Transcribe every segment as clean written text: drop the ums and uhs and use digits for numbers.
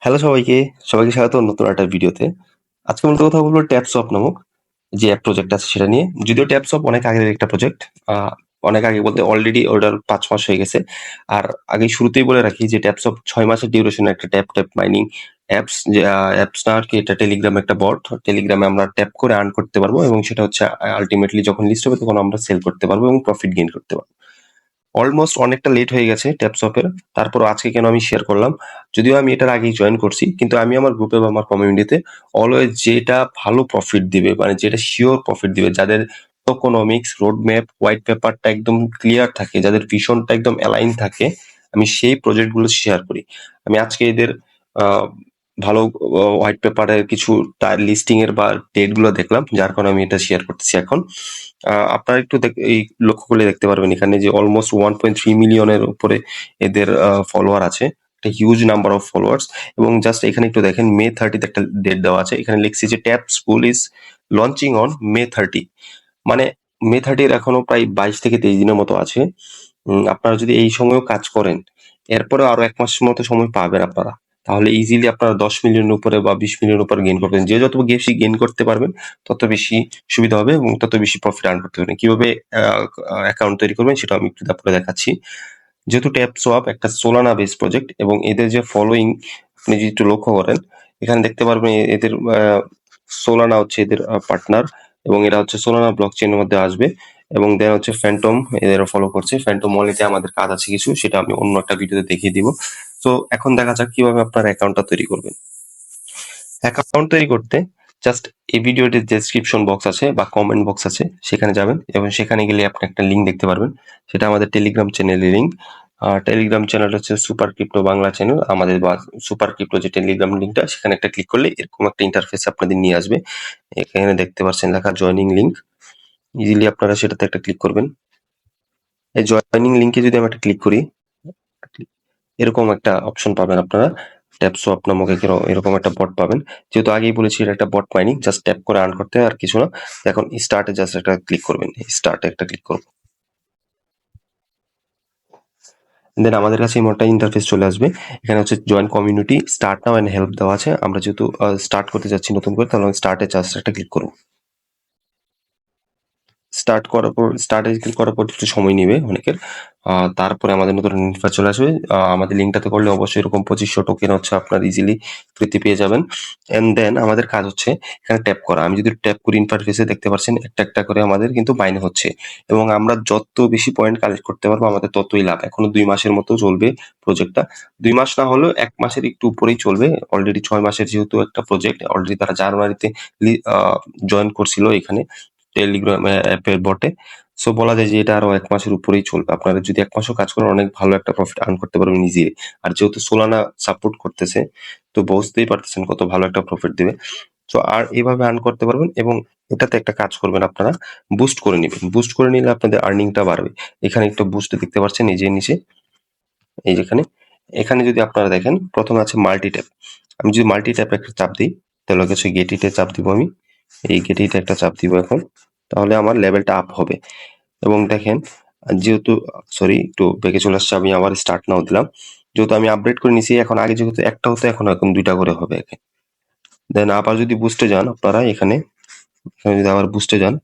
Hello সবাইকে, সবাইকে স্বাগত নতুন একটা ভিডিওতে। আজকে মূলত কথা বলবো ট্যাপসপ নামক যে অ্যাপ প্রজেক্ট আছে সেটা নিয়ে। যদিও ট্যাপসপ অনেক আগের একটা প্রজেক্ট। আ অনেক আগে বলতে অলরেডি ওটার ৫ মাস হয়ে গেছে। আর আগে শুরুতেই বলে রাখি যে ট্যাপসপ ৬ মাসের ডিউরেশনের একটা ট্যাপ মাইনিং অ্যাপস যে অ্যাপস না আরকি এটা টেলিগ্রাম একটা বট। টেলিগ্রামে আমরা ট্যাপ করে আর্ন করতে পারবো এবং সেটা হচ্ছে আল্টিমেটলি যখন লিস্ট হবে তখন আমরা সেল করতে পারবো এবং প্রফিট গেইন করতে পারবো। অলমোস্ট অনেকটা লেট হয়ে গেছে ট্যাপসপের। তারপরও আজকে কেন আমি শেয়ার করলাম। যদিও আমি এটার আগেই জয়েন করছি। কিন্তু আমি আমার গ্রুপে বা আমার কমিউনিটিতে অলওয়েজ যেটা ভালো প্রফিট দিবে মানে যেটা সিওর প্রফিট দিবে, যাদের টোকোনমিক্স, রোডম্যাপ, হোয়াইট পেপারটা একদম ক্লিয়ার থাকে, যাদের ভিশনটা একদম অ্যালাইন থাকে, আমি সেই প্রজেক্টগুলো শেয়ার করি। আমি আজকে এদের আ ভালো হোয়াইট পেপারের কিছু লিস্টিং এর বা ডেট গুলো দেখলাম, যার কারণে আমি এটা শেয়ার করতেছি এখন। আপনারা একটু এই লক্ষ্য করলে দেখতে পারবেন এখানে যে অলমোস্ট 1.3 মিলিয়নের উপরে এদের ফলোয়ার আছে। একটা হিউজ নাম্বার অফ ফলোয়ার্স। এবং জাস্ট এখানে একটু দেখেন মে 30 তে একটা ডেট দেওয়া আছে। এখানে লিখছি যে tap school is launching on May 30। মানে মে 30 এর এখনো প্রায় 22 থেকে 23 দিনের মতো আছে। আপনারা যদি এই সময়েও কাজ করেন, এরপরেও আরো 1 মাসের মতো সময় পাবেন আপনারা। তাহলে ইজিলি আপনারা 10 মিলিয়নের উপরে বা 20 মিলিয়নের উপরে গেইন করবেন। যে যত বেশি গেইন করতে পারবেন তত বেশি সুবিধা হবে এবং তত বেশি প্রফিট আর্ন করতে পারবেন। কিভাবে অ্যাকাউন্ট তৈরি করবেন সেটাও আমি একটু তারপরে দেখাচ্ছি। যেহেতু ট্যাপসোয়াপ একটা সোলানা বেস প্রজেক্ট এবং এদের যে ফলোইং আপনি যদি একটু লক্ষ্য করেন, এখানে দেখতে পারবেন এদের সোলানা হচ্ছে এদের পার্টনার এবং এরা হচ্ছে সোলানা ব্লকচেইনের মধ্যে আসবে। এবং দেন হচ্ছে ফ্যান্টম এদেরও ফলো করছে। ফ্যান্টম ওয়ালেটে আমাদের কাজ আছে কিছু, সেটা আমি অন্য একটা ভিডিওতে দেখিয়ে দিব। তো এখন দেখা যাক কিভাবে আপনার অ্যাকাউন্টটা তৈরি করবেন। অ্যাকাউন্ট তৈরি করতে জাস্ট এই ভিডিওটির ডেসক্রিপশন বক্স আছে বা কমেন্ট বক্স আছে, সেখানে যাবেন এবং সেখানে গেলে আপনি একটা লিঙ্ক দেখতে পারবেন। সেটা আমাদের টেলিগ্রাম চ্যানেলের লিঙ্ক। টেলিগ্রাম চ্যানেল হচ্ছে সুপার ক্রিপ্টো বাংলা চ্যানেল আমাদের, বা সুপার ক্রিপ্টো যে টেলিগ্রাম লিঙ্কটা, সেখানে একটা ক্লিক করলে এরকম একটা ইন্টারফেস আপনাদের নিয়ে আসবে। এখানে দেখতে পাচ্ছেন লেখা জয়নিং লিঙ্ক। ইজিলি আপনারা সেটাতে একটা ক্লিক করবেন। এই জয়নিং লিঙ্কে যদি আমি একটা ক্লিক করি, এরকম একটা অপশন পাবেন আপনারা। ট্যাপসোয়াপ নামক এরকম একটা বট পাবেন। যেহেতু আগেই বলেছি এটা একটা বট মাইনিং, জাস্ট ট্যাপ করে আর্ন করতে হয় আর কিছু না। এখন স্টার্টে জাস্ট একটা ক্লিক করবেন। স্টার্টে একটা ক্লিক করব। দেন আমাদের কাছে এমন একটা ইন্টারফেস চলে আসবে। এখানে হচ্ছে join community, start now and help দেওয়া আছে। আমরা যেহেতু স্টার্ট করতে যাচ্ছি নতুন করে, তাহলে স্টার্টে জাস্ট একটা ক্লিক করব। স্টার্টে ক্লিক করার পর একটু সময় নিবে অনেকের। তারপরে আমাদের নতুন ইন্টারফেস চলে আসবে। আমাদের লিঙ্কটাতে করলে অবশ্যই এরকম 2500 টোকেন হচ্ছে আপনার ইজিলি ফ্রিতে পেয়ে যাবেন। এন্ড দেন আমাদের কাজ হচ্ছে এখানে ট্যাপ করা। আমি যদি ট্যাপ করি ইন্টারফেসে দেখতে পাচ্ছেন একটা করে আমাদের কিন্তু মাইনে হচ্ছে। এবং আমরা যত বেশি পয়েন্ট কালেক্ট করতে পারবো আমাদের ততই লাভ। এখনো 2 মাসের মতো চলবে প্রজেক্টটা। 2 মাস না হলেও 1 মাসের একটু উপরেই চলবে। অলরেডি 6 মাসের যেহেতু একটা প্রজেক্ট, অলরেডি তারা জানুয়ারিতে জয়েন করছিল এখানে টেলিগ্রাম অ্যাপের বটে। সো বলা যায় যে এটা আরো 1 মাসের উপরেই চলবে। আপনারা যদি 1 মাসও কাজ করেন অনেক ভালো একটা প্রফিট আর্ন করতে পারবেন ইজিলি। আর যেহেতু সোলানা সাপোর্ট করতেছে, তো বুঝতেই পারতেছেন কত ভালো একটা প্রফিট দিবে। সো আর এভাবে আর্ন করতে পারবেন এবং এটাতে একটা কাজ করবেন আপনারা, বুস্ট করে নিবেন। বুস্ট করে নিলে আপনাদের আর্নিংটা বাড়বে। এখানে একটা বুস্ট দেখতে পাচ্ছেন এই যে নিচে, এই যেখানে। এখানে যদি আপনারা দেখেন প্রথমে আছে মাল্টি ট্যাপ। আমি যদি মাল্টি ট্যাপে একটা চাপ দিই, তাহলে হচ্ছে গেট ইটে চাপ দিব আমি। এই গেট ইটে একটা চাপ দিব এখন। তাহলে আমার লেভেলটা আপ হবে। এবং দেখেন যেহেতু সরি একটু বেঁকে চলে আসছে, আমি আবার স্টার্ট নাও দিলাম। যেহেতু আমি আপডেট করে নিছি, এখন আগে যেহেতু একটা হতো এখন 2টা করে হবে। দেন আবার যদি বুস্টে যান আপনারা এখানে, যদি আবার বুস্টে যান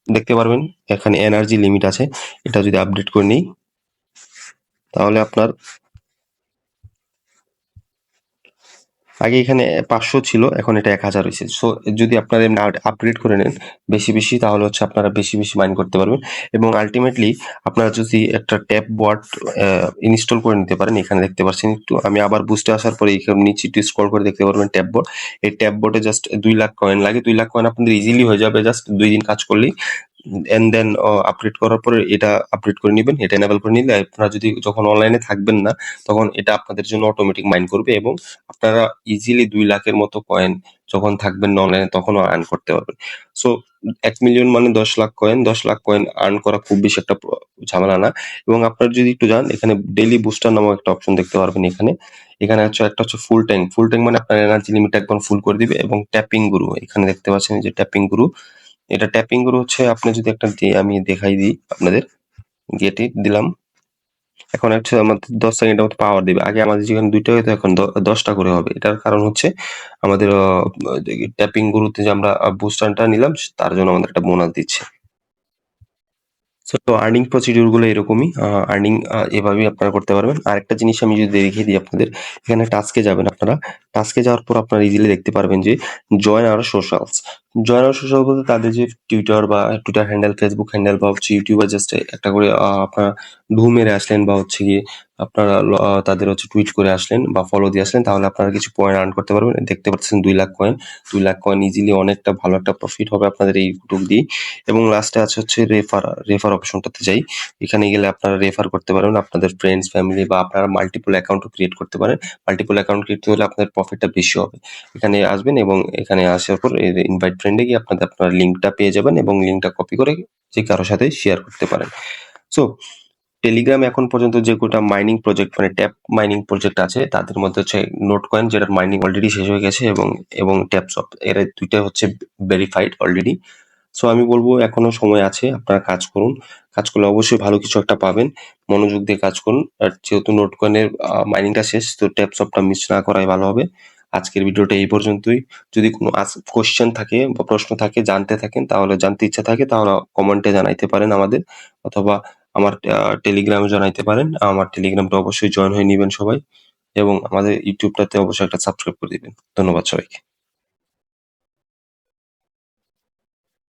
দেখতে পারবেন এখানে এনার্জি লিমিট আছে। এটা যদি আপডেট করে নিই তাহলে আপনার আগে এখানে 500 ছিল, এখন এটা 1000 হয়েছে। সো যদি আপনারা এমনি আপগ্রেড করে নেন বেশি তাহলে হচ্ছে আপনারা বেশি মাইন করতে পারবেন। এবং আলটিমেটলি আপনারা যদি একটা ট্যাপ বট ইনস্টল করে নিতে পারেন, এখানে দেখতে পাচ্ছেন একটু আমি আবার বুস্টে আসার পরে এখানে নিচে একটু স্ক্রল করে দেখতে পারবেন ট্যাপ বট। এই ট্যাপ বটে জাস্ট 2 লাখ কয়েন লাগে। 2 লাখ কয়েন আপনাদের ইজিলি হয়ে যাবে জাস্ট 2 দিন কাজ করলেই। এন্ড দেন আপগ্রেড করার পরে এটা আপগ্রেড করে নিবেন। এটা এনেবল করে নিলে আপনারা যদি যখন অনলাইনে থাকবেন না, তখন এটা আপনাদের জন্য অটোমেটিক মাইন করবে এবং আপনারা ইজিলি 2 লাখের মতো কয়েন যখন থাকবেন না অনলাইনে তখনও আর্ন করতে পারবেন। সো 1 মিলিয়ন মানে 10 lakh coin. 10 lakh coin earn করা খুব বেশি একটা ঝামেলা না। এবং আপনারা যদি একটু যান এখানে ডেইলি বুস্টার নামক একটা অপশন দেখতে পারবেন এখানে। এখানে হচ্ছে একটা হচ্ছে ফুল ট্যাঙ্ক। ফুল ট্যাঙ্ক মানে আপনার এনার্জি লিমিট একদম ফুল করে দিবে। এবং ট্যাপিং গুরু এখানে দেখতে পাচ্ছেন যে ট্যাপিং গুরু। এটা ট্যাপিং গুরু হচ্ছে আপনি যদি একটা আমি দেখাই দিই আপনাদের। গেট ইট দিলাম। এখন হচ্ছে আমাদের 10 সেকেন্ডের মতো পাওয়ার দিবে। আগে আমাদের যেখানে ২ টা হইতো এখন ১০ টা করে হবে। এটার কারণ হচ্ছে আমাদের ট্যাপিং গুলোতে যে আমরা বুস্টারটা নিলাম তার জন্য আমাদের একটা বোনাস দিচ্ছে। সো আর্নিং প্রসিডিউর গুলো এরকমই। আর্নিং এভাবেই আপনারা করতে পারবেন। আরেকটা জিনিস আমি যদি দেখিয়ে দিই আপনাদের, এখানে টাস্কে যাবেন আপনারা। টাস্কে যাওয়ার পর আপনারা ইজিলি দেখতে পারবেন যে join our socials. Join our social বলতে তাদের যে টুইটার হ্যান্ডেল, ফেসবুক হ্যান্ডেল বা হচ্ছে ইউটিউবে জাস্ট একটা করে আপনারা ঢু মেরে আসলেন বা হচ্ছে গিয়ে আপনারা তাদের হচ্ছে টুইট করে আসলেন বা ফলো দিয়ে আসলেন, তাহলে আপনারা কিছু পয়েন্ট আর্ন করতে পারবেন। দেখতে পাচ্ছেন ২ lakh coin. ২ lakh coin easily অনেকটা ভালো একটা প্রফিট হবে আপনাদের এই টুক দিয়ে। এবং লাস্টে আছে হচ্ছে রেফার অপশনটাতে যাই। এখানে গেলে আপনারা রেফার করতে পারবেন আপনাদের ফ্রেন্ডস, ফ্যামিলি বা আপনারা মাল্টিপল অ্যাকাউন্টও ক্রিয়েট করতে পারেন। মাল্টিপল অ্যাকাউন্ট ক্রিয়েট হলে আপনাদের প্রফিটটা বেশি হবে। এখানে আসবেন এবং এখানে আসার পর ইনভাইট ফ্রেন্ডে গিয়ে আপনার লিঙ্কটা পেয়ে যাবেন এবং লিঙ্কটা কপি করে যে কারো সাথে শেয়ার করতে পারেন। সো টেলিগ্রাম এখন পর্যন্ত যে কটা মাইনিং প্রজেক্ট মানে ট্যাপ মাইনিং প্রজেক্ট আছে তাদের মধ্যে হচ্ছে নোট কয়েন, যেটার মাইনিং অলরেডি শেষ হয়ে গেছে, এবং ট্যাপসপ, এর ২ টা হচ্ছে ভেরিফাইড অলরেডি। সো আমি বলবো এখনো সময় আছে, আপনারা কাজ করুন। কাজ করলে অবশ্যই ভালো কিছু একটা পাবেন। মনোযোগ দিয়ে কাজ করুন। আর যেহেতু নোট কয়েনের মাইনিংটা শেষ, তো ট্যাপসপটা মিস না করাই ভালো হবে। আজকের ভিডিওটা এই পর্যন্তই। যদি কোনো কোয়েশ্চেন থাকে বা প্রশ্ন থাকে, জানতে ইচ্ছা থাকে তাহলে কমেন্টে জানাইতে পারেন আমাদের, অথবা আমার টেলিগ্রামে জানাইতে পারেন। আমার টেলিগ্রামটা অবশ্যই জয়েন হয়ে নিবেন সবাই, এবং আমাদের ইউটিউবটাতে অবশ্যই একটা সাবস্ক্রাইব করে দিবেন। ধন্যবাদ সবাইকে।